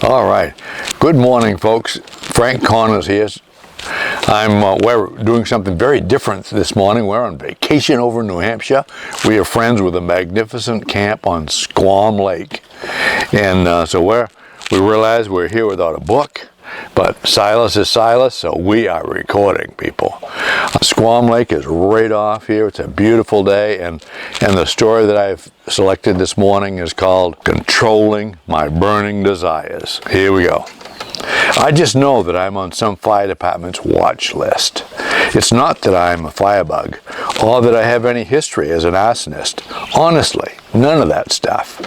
All right. Good morning, folks. Frank Connors here. We're doing something very different this morning. We're on vacation over in New Hampshire. We are friends with a magnificent camp on Squam Lake. And so we realize we're here without a book, but Silas is Silas, so we are recording, people. Squam Lake is right off here. It's a beautiful day, and the story that I've selected this morning is called Controlling My Burning Desires. Here we go. I just know that I'm on some fire department's watch list. It's not that I'm a firebug or that I have any history as an arsonist. Honestly, none of that stuff.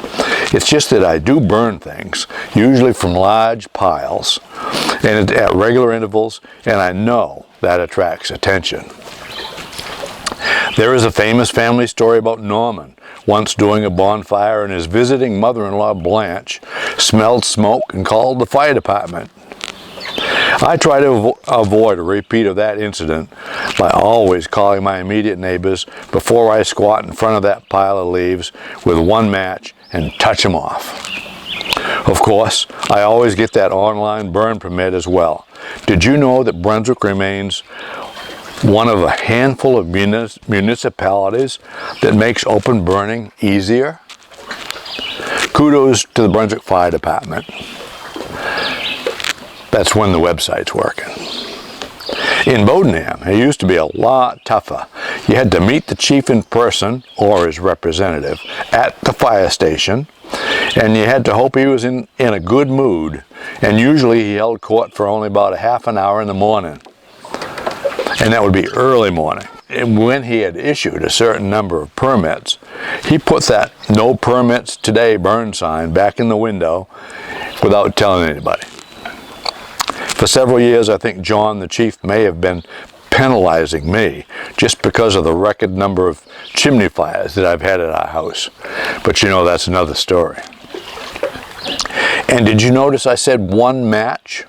It's just that I do burn things, usually from large piles and at regular intervals, and I know that attracts attention. There is a famous family story about Norman once doing a bonfire, and his visiting mother-in-law Blanche smelled smoke and called the fire department. I try to avoid a repeat of that incident by always calling my immediate neighbors before I squat in front of that pile of leaves with one match and touch them off. Of course, I always get that online burn permit as well. Did you know that Brunswick remains one of a handful of municipalities that makes open burning easier? Kudos to the Brunswick Fire Department. That's when the website's working. In Bodenham, it used to be a lot tougher. You had to meet the chief in person, or his representative, at the fire station, and you had to hope he was in a good mood, and usually he held court for only about a half an hour in the morning. And that would be early morning. And when he had issued a certain number of permits, he put that "No Permits Today" burn sign back in the window without telling anybody. For several years, I think John, the chief, may have been penalizing me just because of the record number of chimney fires that I've had at our house. But you know, that's another story. And did you notice I said one match?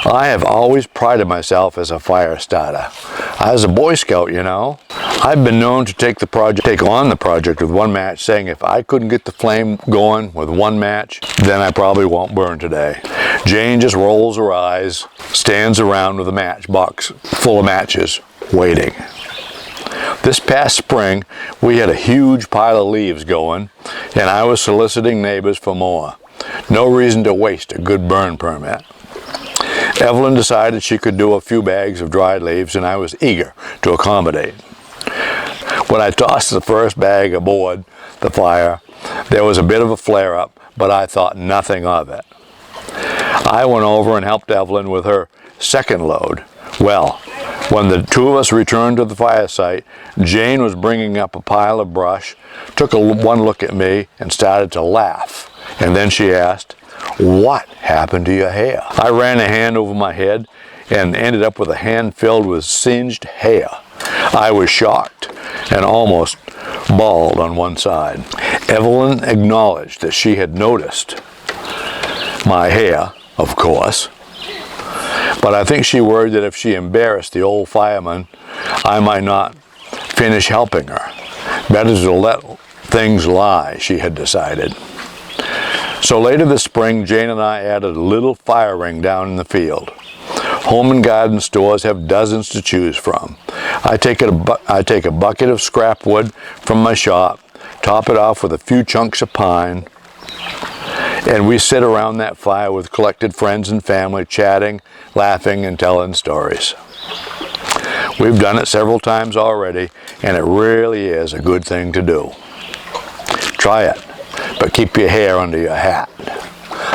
I have always prided myself as a fire starter. I was a Boy Scout, you know. I've been known to take on the project with one match, saying if I couldn't get the flame going with one match, then I probably won't burn today. Jane just rolls her eyes, stands around with a matchbox full of matches, waiting. This past spring, we had a huge pile of leaves going, and I was soliciting neighbors for more. No reason to waste a good burn permit. Evelyn decided she could do a few bags of dried leaves, and I was eager to accommodate. When I tossed the first bag aboard the fire, there was a bit of a flare-up, but I thought nothing of it. I went over and helped Evelyn with her second load. Well, when the two of us returned to the fire site, Jane was bringing up a pile of brush, took one look at me, and started to laugh. And then she asked, "What happened to your hair?" I ran a hand over my head and ended up with a hand filled with singed hair. I was shocked and almost bald on one side. Evelyn acknowledged that she had noticed my hair, of course, but I think she worried that if she embarrassed the old fireman, I might not finish helping her. Better to let things lie, she had decided. So later this spring, Jane and I added a little fire ring down in the field. Home and garden stores have dozens to choose from. I take a bucket of scrap wood from my shop, top it off with a few chunks of pine, and we sit around that fire with collected friends and family, chatting, laughing, and telling stories. We've done it several times already, and it really is a good thing to do. Try it, but keep your hair under your hat.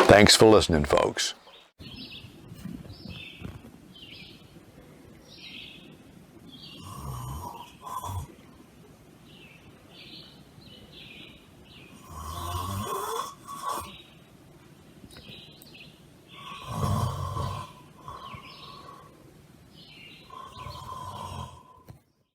Thanks for listening, folks.